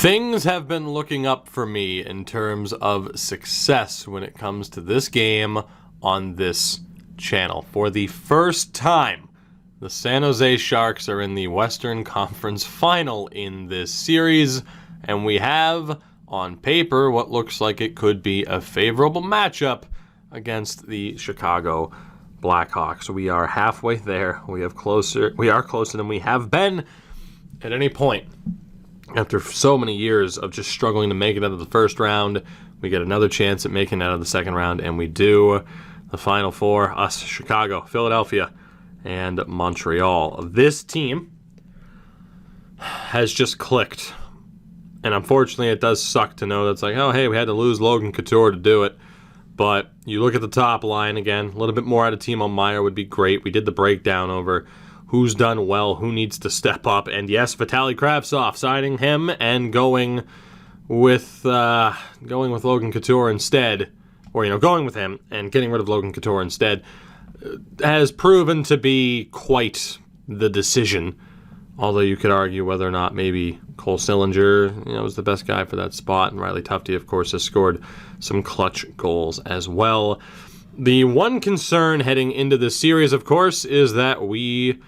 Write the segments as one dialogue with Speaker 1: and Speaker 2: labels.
Speaker 1: Things have been looking up for me in terms of success when it comes to this game on this channel. For the first time, the San Jose Sharks are in the Western Conference Final in this series, and we have, on paper, what looks like it could be a favorable matchup against the Chicago Blackhawks. We are halfway there. We are closer than we have been at any point. After so many years of just struggling to make it out of the first round, we get another chance at making it out of the second round, and we do. The Final Four, us, Chicago, Philadelphia, and Montreal. This team has just clicked. And unfortunately, it does suck to know that's like, oh, hey, we had to lose Logan Couture to do it. But you look at the top line again, a little bit more out of Timo Meier would be great. We did the breakdown over who's done well, who needs to step up. And yes, Vitaly Kravtsov, signing him and going with Logan Couture instead, or, going with him and getting rid of Logan Couture instead, has proven to be quite the decision. Although you could argue whether or not maybe Cole Sillinger, was the best guy for that spot. And Riley Tufte, of course, has scored some clutch goals as well. The one concern heading into this series, of course, is that we've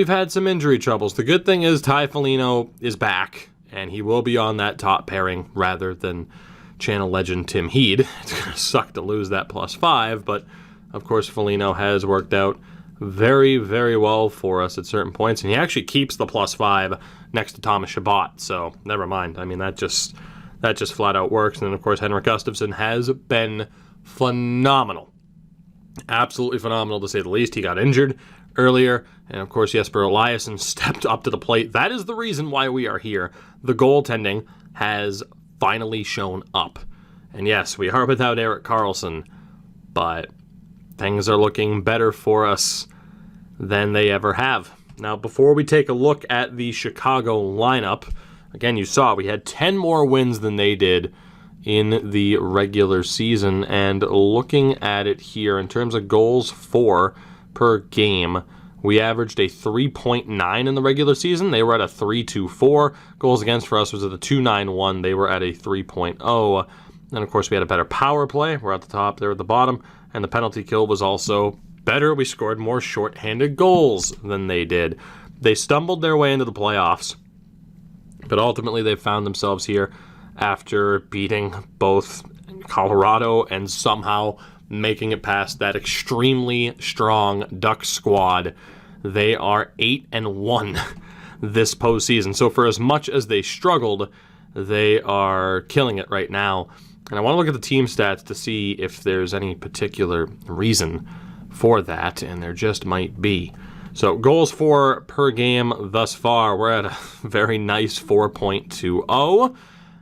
Speaker 1: had some injury troubles. The good thing is Ty Foligno is back, and he will be on that top pairing rather than channel legend Tim Heed. It's going to suck to lose that +5, but of course Foligno has worked out very, very well for us at certain points, and he actually keeps the +5 next to Thomas Chabot, so never mind. I mean, that just flat out works. And then, of course, Henrik Gustafsson has been phenomenal. Absolutely phenomenal, to say the least. He got injured earlier, and of course Jesper Eliasson stepped up to the plate. That is the reason why we are here. The goaltending has finally shown up. And yes, we are without Erik Karlsson, but things are looking better for us than they ever have. Now, before we take a look at the Chicago lineup, again, you saw we had 10 more wins than they did in the regular season. And looking at it here, in terms of goals for per game, we averaged a 3.9 in the regular season. They were at a 3.24. Goals against for us was at a 2.91. They were at a 3.0. And, of course, we had a better power play. We're at the top, they're at the bottom. And the penalty kill was also better. We scored more shorthanded goals than they did. They stumbled their way into the playoffs, but ultimately they found themselves here after beating both Colorado and somehow making it past that extremely strong Ducks squad. They are 8-1 this postseason. So for as much as they struggled, they are killing it right now. And I want to look at the team stats to see if there's any particular reason for that, and there just might be. So goals for per game thus far, we're at a very nice 4.20.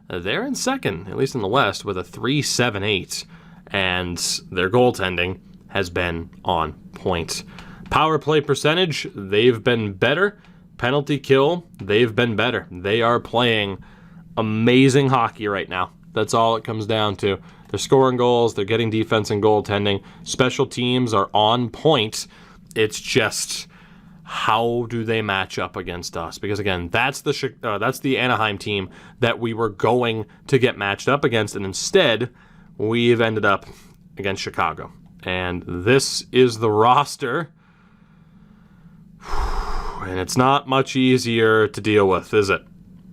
Speaker 1: They're in second, at least in the West, with a 3.78, and their goaltending has been on point. Power play percentage, they've been better. Penalty kill, they've been better. They are playing amazing hockey right now. That's all it comes down to. They're scoring goals, they're getting defense and goaltending. Special teams are on point. It's just, how do they match up against us? Because again, that's the Anaheim team that we were going to get matched up against, and instead, we've ended up against Chicago. And this is the roster, and it's not much easier to deal with, is it?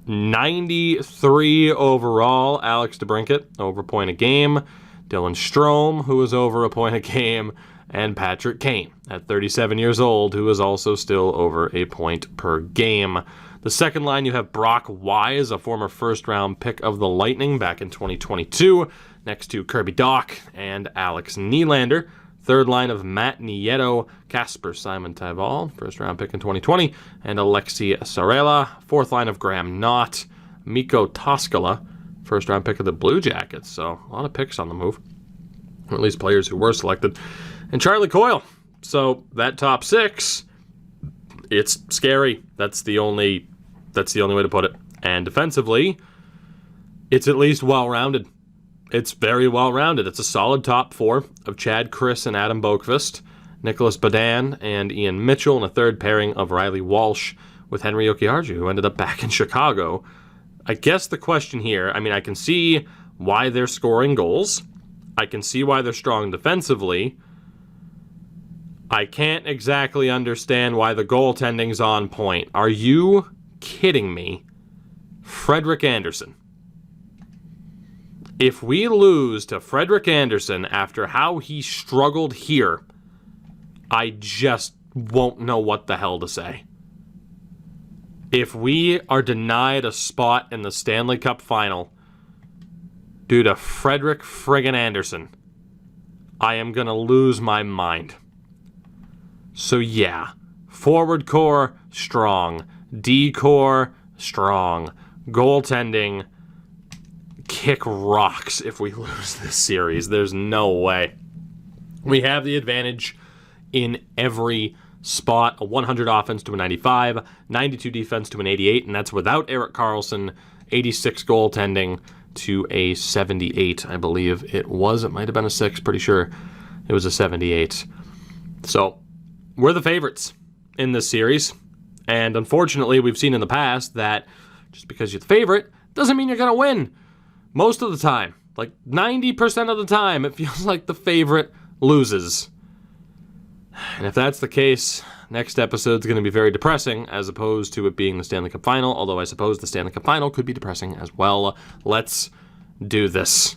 Speaker 1: 93 overall, Alex DeBrincat, over a point a game. Dylan Strome, who is over a point a game. And Patrick Kane, at 37 years old, who is also still over a point per game. The second line, you have Brock Wise, a former first-round pick of the Lightning back in 2022, next to Kirby Dach and Alex Nylander. Third line of Matt Nieto, Casper Simon Tyval, first-round pick in 2020, and Alexi Sarela. Fourth line of Graham Knott, Mikko Toskala, first-round pick of the Blue Jackets. So a lot of picks on the move, or at least players who were selected. And Charlie Coyle. So that top six, it's scary. That's the only way to put it. And defensively, it's at least well-rounded. It's very well-rounded. It's a solid top four of Chad Chris and Adam Boqvist, Nicholas Badan and Ian Mitchell, and a third pairing of Riley Walsh with Henry Okiarju, who ended up back in Chicago I guess the question here, I mean, I can see why they're scoring goals. I can see why they're strong defensively. I can't exactly understand why the goaltending's on point. Are you kidding me? Frederik Andersen. If we lose to Frederik Andersen after how he struggled here, I just won't know what the hell to say. If we are denied a spot in the Stanley Cup final due to Frederik friggin' Andersen, I am going to lose my mind. So yeah, forward core, strong. D core, strong. Goaltending, kick rocks if we lose this series. There's no way. We have the advantage in every spot. A 100 offense to a 95, 92 defense to an 88, and that's without Erik Karlsson. 86 goaltending to a 78, I believe it was. It might have been a 6, pretty sure it was a 78. So, we're the favorites in this series, and unfortunately, we've seen in the past that just because you're the favorite doesn't mean you're going to win. Most of the time, like 90% of the time, it feels like the favorite loses. And if that's the case, next episode's going to be very depressing as opposed to it being the Stanley Cup Final, although I suppose the Stanley Cup Final could be depressing as well. Let's do this.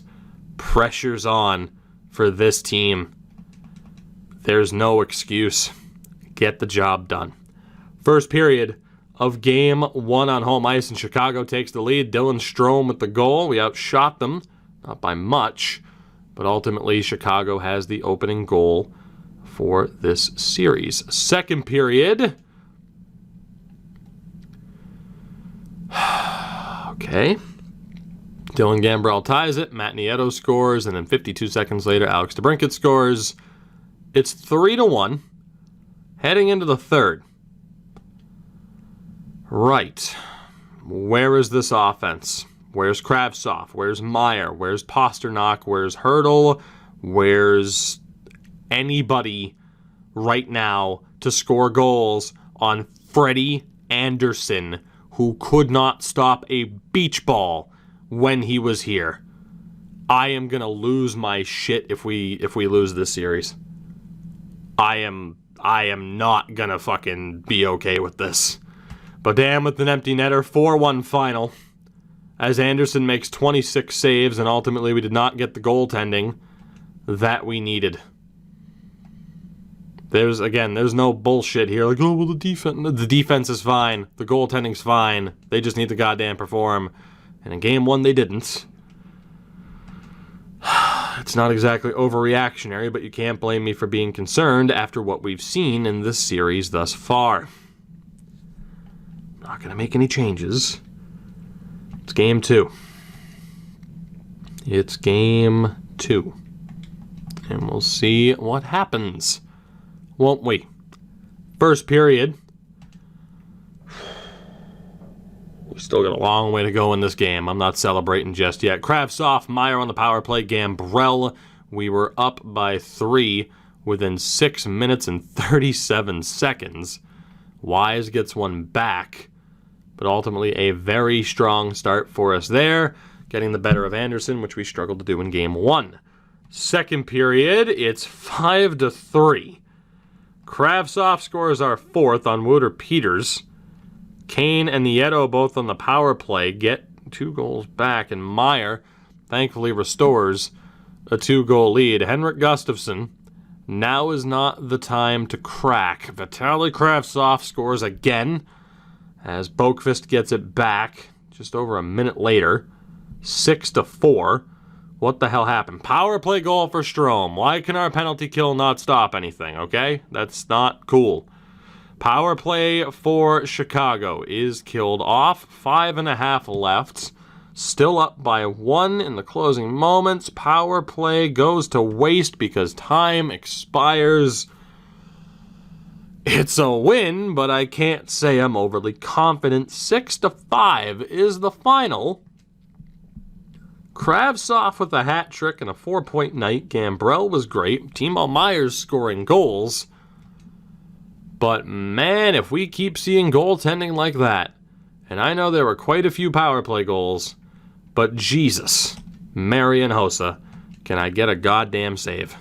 Speaker 1: Pressure's on for this team. There's no excuse. Get the job done. First period of Game 1 on home ice, and Chicago takes the lead. Dylan Strome with the goal. We outshot them, not by much, but ultimately Chicago has the opening goal for this series. Second period. Okay. Dylan Gambrell ties it. Matt Nieto scores, and then 52 seconds later, Alex DeBrincat scores. It's 3-1. Heading into the third. Right. Where is this offense? Where's Kravtsov? Where's Meyer? Where's Pasternak? Where's Hurdle? Where's anybody right now to score goals on Freddie Andersen, who could not stop a beach ball when he was here? I am gonna lose my shit if we lose this series. I am not gonna fucking be okay with this. But damn with an empty netter, 4-1 final. As Andersen makes 26 saves, and ultimately we did not get the goaltending that we needed. There's no bullshit here. Like, oh, well, the defense is fine. The goaltending's fine. They just need to goddamn perform. And in Game 1, they didn't. It's not exactly overreactionary, but you can't blame me for being concerned after what we've seen in this series thus far. Not going to make any changes. It's Game 2. It's Game 2. And we'll see what happens. Won't we? First period. We still got a long way to go in this game. I'm not celebrating just yet. Kravtsov, Meyer on the power play, Gambrell. We were up by 3 within 6 minutes and 37 seconds. Wise gets one back, but ultimately a very strong start for us there, getting the better of Andersen, which we struggled to do in Game 1. Second period, it's 5-3. Kravtsov scores our 4th on Wooter Peters. Kane and Nieto both on the power play get 2 goals back, and Meyer thankfully restores a 2-goal lead. Henrik Gustafsson, now is not the time to crack. Vitaly Kravtsov scores again as Boqvist gets it back just over a minute later. 6-4. What the hell happened? Power play goal for Strome. Why can our penalty kill not stop anything, okay? That's not cool. Power play for Chicago is killed off. 5.5 left. Still up by 1 in the closing moments. Power play goes to waste because time expires. It's a win, but I can't say I'm overly confident. 6-5 is the final. Kravtsov with a hat trick and a 4-point night. Gambrell was great. Timo Meyer's scoring goals. But man, if we keep seeing goaltending like that, And I know there were quite a few power play goals, but Jesus, Mary and Hossa, can I get a goddamn save?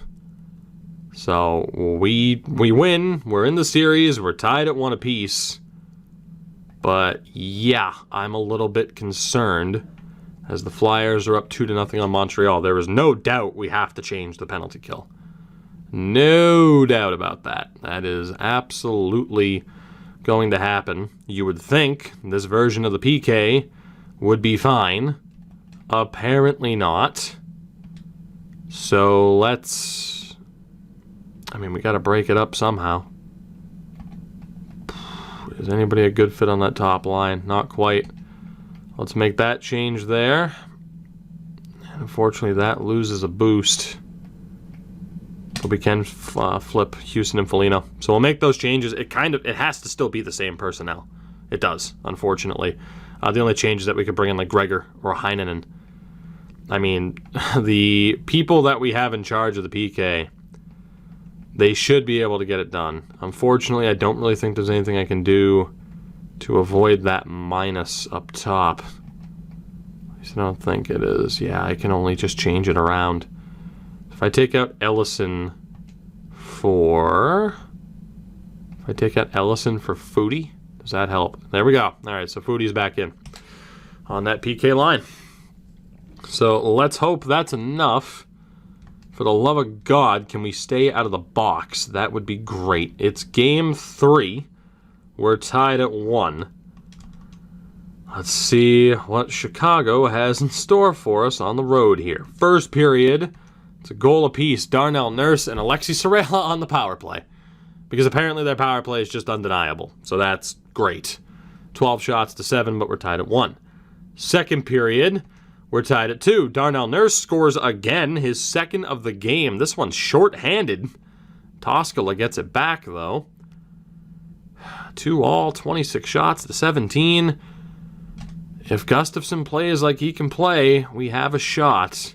Speaker 1: So we win. We're in the series. We're tied at 1 apiece. But yeah, I'm a little bit concerned as the Flyers are up 2-0 on Montreal. There is no doubt we have to change the penalty kill. No doubt about that. That is absolutely going to happen. You would think this version of the PK would be fine. Apparently not. So let's... I mean, we got to break it up somehow. Is anybody a good fit on that top line? Not quite. Let's make that change there. And unfortunately, that loses a boost. But we can flip Houston and Foligno. So we'll make those changes. It has to still be the same personnel. It does, unfortunately. The only change is that we could bring in like Gregor or Heinonen. I mean, the people that we have in charge of the PK, they should be able to get it done. Unfortunately, I don't really think there's anything I can do to avoid that minus up top. At least I don't think it is. Yeah, I can only just change it around. If I take out Ellison for... Foudy, does that help? There we go. All right, so Foudy's back in on that PK line. So let's hope that's enough. For the love of God, can we stay out of the box? That would be great. It's game 3. We're tied at 1. Let's see what Chicago has in store for us on the road here. First period, it's a goal apiece. Darnell Nurse and Alexi Sorella on the power play. Because apparently their power play is just undeniable. So that's great. 12 shots to 7, but we're tied at 1. Second period, we're tied at 2. Darnell Nurse scores again, his second of the game. This one's short-handed. Toskala gets it back, though. 2-all, 26 shots to 17. If Gustafsson plays like he can play, we have a shot.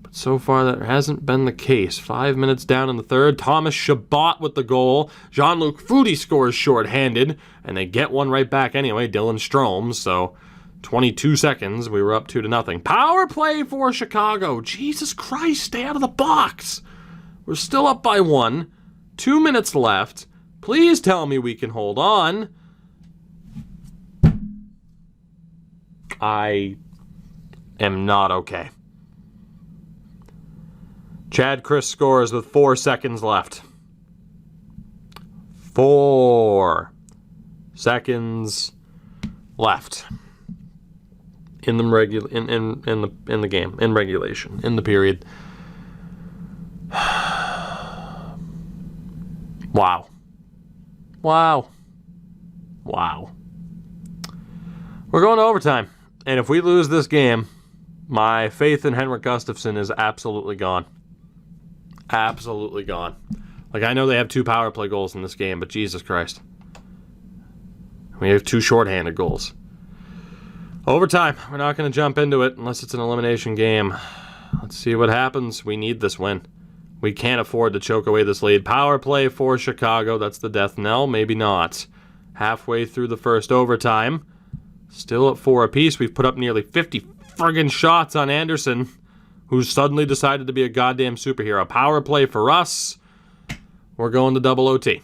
Speaker 1: But so far, that hasn't been the case. 5 minutes down in the third. Thomas Chabot with the goal. Jean-Luc Foudy scores short-handed, and they get one right back anyway. Dylan Strome, so 22 seconds. We were up 2-0. Power play for Chicago. Jesus Christ, stay out of the box. We're still up by 1. 2 minutes left. Please tell me we can hold on. I am not okay. Chad Chris scores with 4 seconds left. 4 seconds left in the in the game, in regulation, in the period. Wow. Wow. Wow. We're going to overtime. And if we lose this game, my faith in Henrik Gustafsson is absolutely gone. Absolutely gone. Like, I know they have 2 power play goals in this game, but Jesus Christ. We have 2 shorthanded goals. Overtime. We're not going to jump into it unless it's an elimination game. Let's see what happens. We need this win. We can't afford to choke away this lead. Power play for Chicago. That's the death knell. Maybe not. Halfway through the first overtime. Still at 4 apiece. We've put up nearly 50 friggin' shots on Anderson, who's suddenly decided to be a goddamn superhero. Power play for us. We're going to double OT.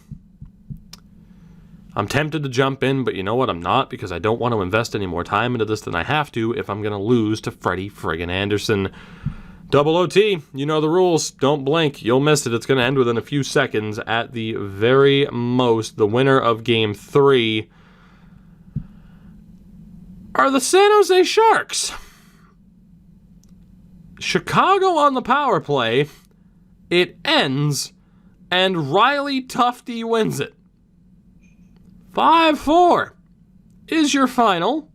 Speaker 1: I'm tempted to jump in, but you know what? I'm not, because I don't want to invest any more time into this than I have to if I'm going to lose to Freddie friggin' Anderson. Double OT, you know the rules. Don't blink. You'll miss it. It's going to end within a few seconds at the very most. The winner of Game 3 are the San Jose Sharks. Chicago on the power play. It ends, and Riley Tufte wins it. 5-4 is your final.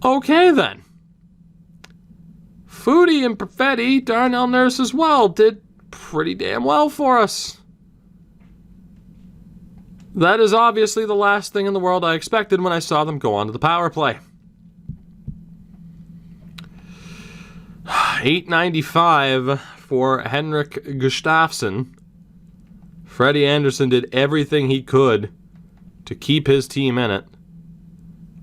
Speaker 1: Okay, then. Foudy and Perfetti, Darnell Nurse as well, did pretty damn well for us. That is obviously the last thing in the world I expected when I saw them go onto the power play. $8.95 for Henrik Gustafsson. Freddie Anderson did everything he could to keep his team in it.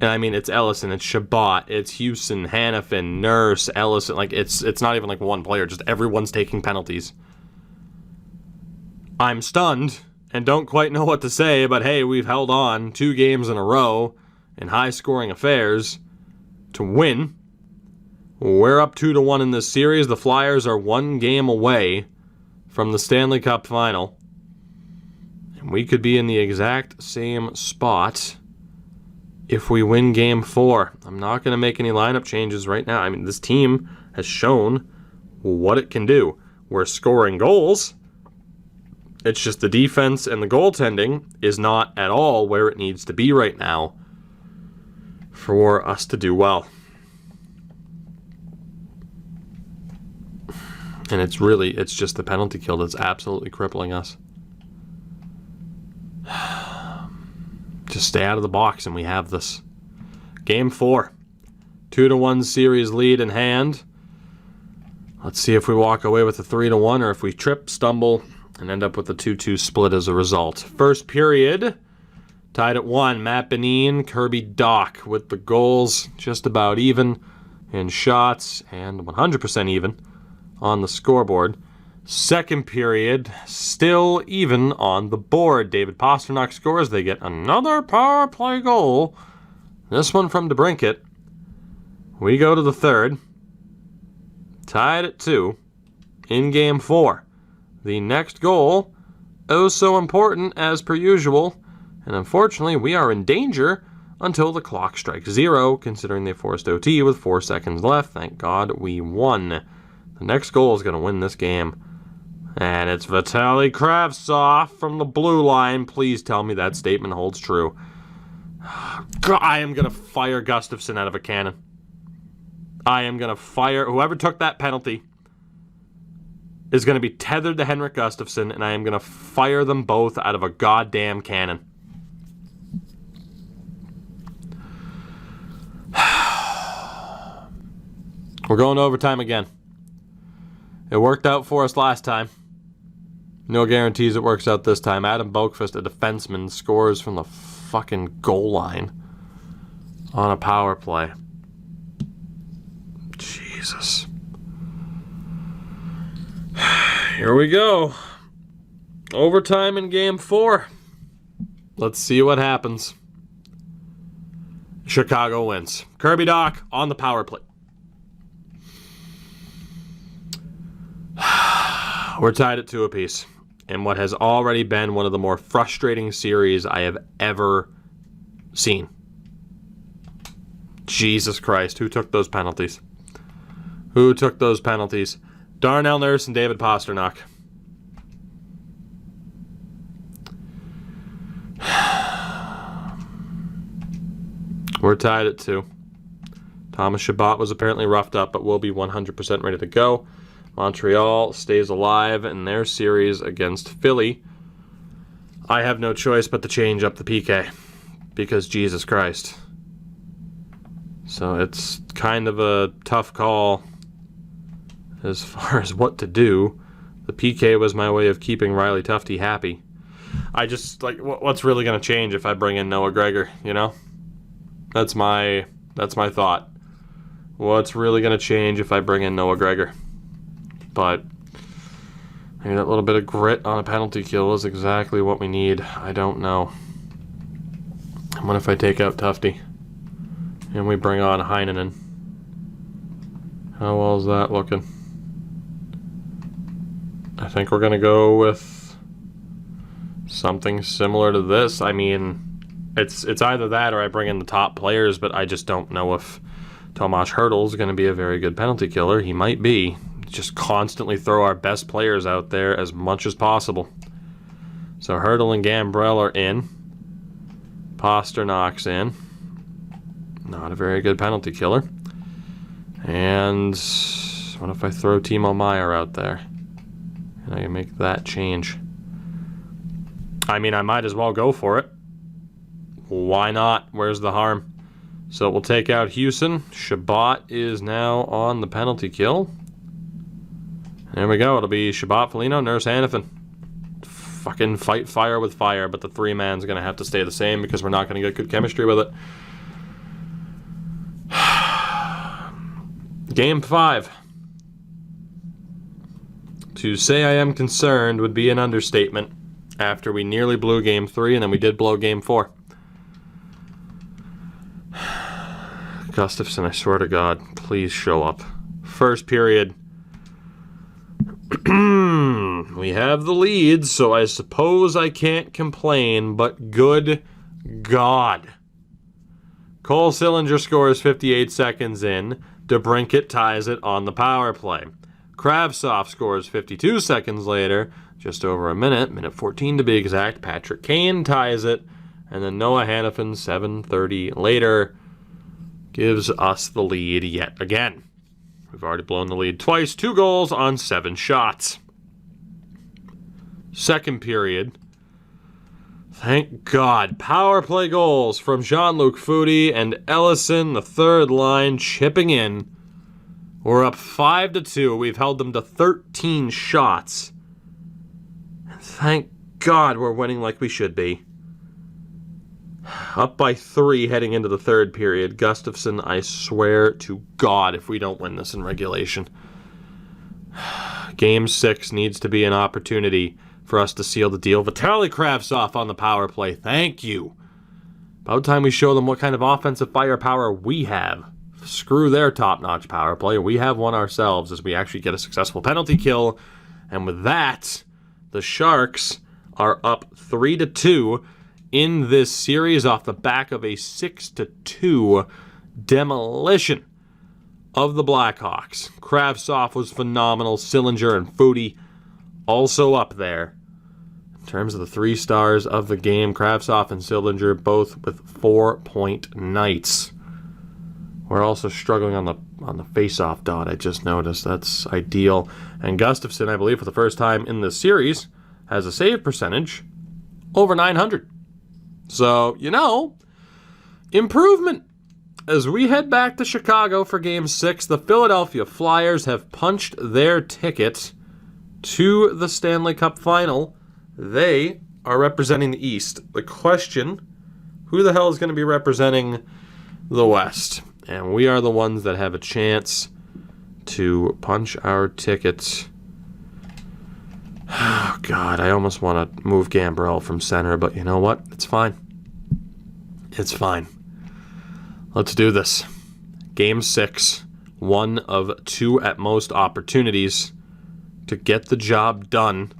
Speaker 1: And I mean, it's Ellison, it's Shabbat, it's Houston, Hannafin, Nurse, Ellison. Like, it's not even like one player, just everyone's taking penalties. I'm stunned and don't quite know what to say, but hey, we've held on 2 games in a row in high-scoring affairs to win. We're up 2-1 in this series. The Flyers are 1 game away from the Stanley Cup final. And we could be in the exact same spot if we win Game 4. I'm not going to make any lineup changes right now. I mean, this team has shown what it can do. We're scoring goals. It's just the defense and the goaltending is not at all where it needs to be right now for us to do well. And it's just the penalty kill that's absolutely crippling us. Just stay out of the box and we have this. Game 4. 2-1 series lead in hand. Let's see if we walk away with a 3-1 or if we trip, stumble, and end up with a 2-2 split as a result. First period, tied at 1. Matt Benin, Kirby Doc with the goals just about even in shots and 100% even on the scoreboard. Second period, still even on the board. David Pastrnak scores. They get another power play goal. This one from DeBrincat. We go to the third. Tied at 2 in Game 4. The next goal, oh so important as per usual. And unfortunately, we are in danger until the clock strikes 0, considering they forced OT with 4 seconds left. Thank God we won. The next goal is going to win this game. And it's Vitaly Kravtsov from the blue line. Please tell me that statement holds true. God, I am going to fire Gustafsson out of a cannon. I am going to fire... Whoever took that penalty is going to be tethered to Henrik Gustafsson, and I am going to fire them both out of a goddamn cannon. We're going to overtime again. It worked out for us last time. No guarantees it works out this time. Adam Boqvist, a defenseman, scores from the fucking goal line on a power play. Jesus. Here we go. Overtime in Game 4. Let's see what happens. Chicago wins. Kirby Doc on the power play. We're tied at 2 apiece in what has already been one of the more frustrating series I have ever seen. Jesus Christ, who took those penalties? Who took those penalties? Darnell Nurse and David Pastrnak. We're tied at 2. Thomas Chabot was apparently roughed up, but will be 100% ready to go. Montreal stays alive in their series against Philly. I have no choice but to change up the PK because Jesus Christ. So it's kind of a tough call as far as what to do. The PK was my way of keeping Riley Tufte happy. I just, like, what's really going to change if I bring in Noah Gregor, you know? That's my thought. What's really going to change if I bring in Noah Gregor? But maybe that little bit of grit on a penalty kill is exactly what we need. I don't know. And what if I take out Tufte and we bring on Heinonen? How well is that looking? I think we're going to go with something similar to this. I mean, it's either that or I bring in the top players, but I just don't know if Tomas Hertl is going to be a very good penalty killer. He might be. Just constantly throw our best players out there as much as possible. So Hertl and Gambrell are in. Pasternak's in. Not a very good penalty killer. And what if I throw Timo Meier out there? And I can make that change. I mean, I might as well go for it. Why not? Where's the harm? So we'll take out Houston. Chabot is now on the penalty kill. There we go. It'll be Chabot, Foligno, Nurse, Hannafin. fucking fight fire with fire, but the three-man's going to have to stay the same because we're not going to get good chemistry with it. Game 5. To say I am concerned would be an understatement after we nearly blew Game 3 and then we did blow Game 4. Gustafsson, I swear to God, please show up. First period. We have the lead, so I suppose I can't complain, but good God. Cole Sillinger scores 58 seconds in. DeBrincat ties it on the power play. Kravtsov scores 52 seconds later, just over a minute 14 to be exact. Patrick Kane ties it, and then Noah Hannafin, 7:30 later, gives us the lead yet again. We've already blown the lead twice, 2 goals on 7 shots. Second period. Thank God. Power play goals from Jean-Luc Foudy and Ellison, the third line, chipping in. We're up 5-2. We've held them to 13 shots. And thank God we're winning like we should be. Up by 3 heading into the third period. Gustafsson, I swear to God, if we don't win this in regulation. Game 6 needs to be an opportunity for us to seal the deal. Vitaly Kravtsov on the power play. Thank you. About time we show them what kind of offensive firepower we have. Screw their top-notch power play. We have one ourselves as we actually get a successful penalty kill. And with that, the Sharks are up 3-2 in this series off the back of a 6-2 demolition of the Blackhawks. Kravtsov was phenomenal. Sillinger and Foudy also up there. In terms of the 3 stars of the game, Kravtsov and Sillinger both with 4-point nights. We're also struggling on the face-off dot, I just noticed. That's ideal. And Gustafsson, I believe, for the first time in this series, has a save percentage over 900. So, improvement. As we head back to Chicago for Game 6, the Philadelphia Flyers have punched their ticket to the Stanley Cup Final. They are representing the East. The question, who the hell is going to be representing the West? And we are the ones that have a chance to punch our tickets. Oh, God, I almost want to move Gambrell from center, but you know what? It's fine. It's fine. Let's do this. Game 6, one of 2 at most opportunities to get the job done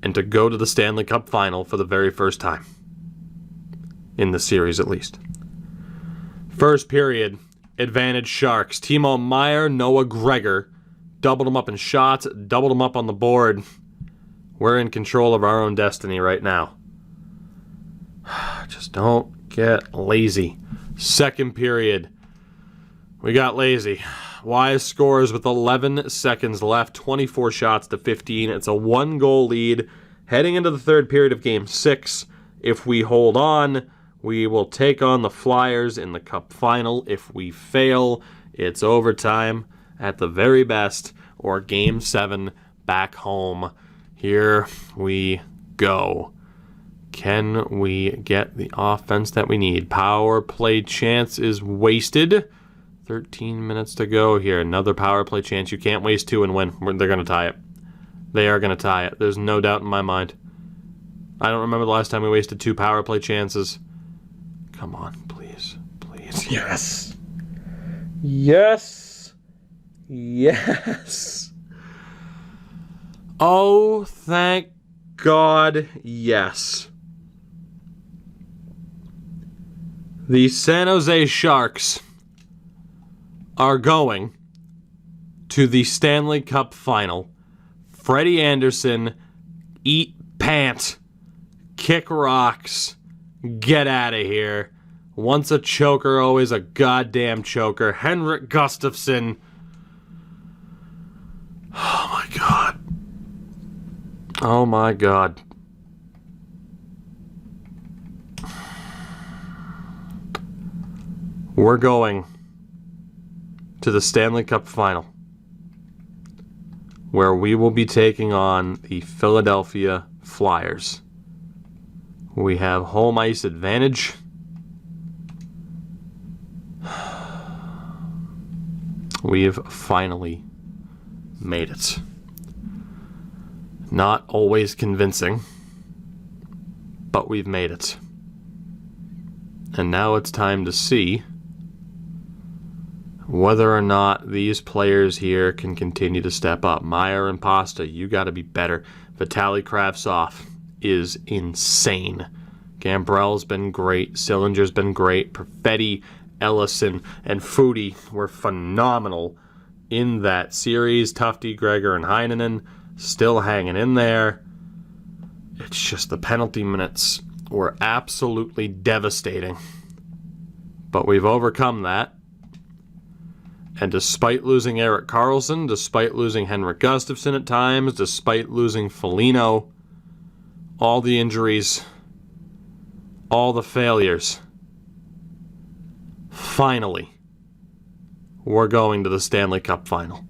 Speaker 1: and to go to the Stanley Cup Final for the very first time. In the series, at least. First period, advantage Sharks. Timo Meier, Noah Gregor. Doubled them up in shots, doubled them up on the board. We're in control of our own destiny right now. Just don't get lazy. Second period, we got lazy. Wise scores with 11 seconds left, 24 shots to 15. It's a 1-goal lead heading into the third period of Game 6. If we hold on, we will take on the Flyers in the Cup Final. If we fail, it's overtime at the very best, or Game 7 back home. Here we go. Can we get the offense that we need? Power play chance is wasted. 13 minutes to go here. Another power play chance. You can't waste 2 and win. They're going to tie it. They are going to tie it. There's no doubt in my mind. I don't remember the last time we wasted 2 power play chances. Come on, please. Please. Yes. Yes. Yes. Oh, thank God, yes. The San Jose Sharks are going to the Stanley Cup Final. Freddie Anderson, eat pants, kick rocks, get out of here. Once a choker, always a goddamn choker. Henrik Gustafsson. Oh my God. Oh my God. We're going to the Stanley Cup Final, where we will be taking on the Philadelphia Flyers. We have home ice advantage. We have finally made it. Not always convincing, but we've made it. And now it's time to see whether or not these players here can continue to step up. Meyer and Pasta, you got to be better. Vitaly Kravtsov is insane. Gambrell's been great. Sillinger's been great. Perfetti, Ellison, and Foudy were phenomenal in that series. Tufte, Gregor, and Heinonen still hanging in there. It's just the penalty minutes were absolutely devastating. But we've overcome that. And despite losing Erik Karlsson, despite losing Henrik Gustafsson at times, despite losing Foligno, all the injuries, all the failures, finally, we're going to the Stanley Cup final.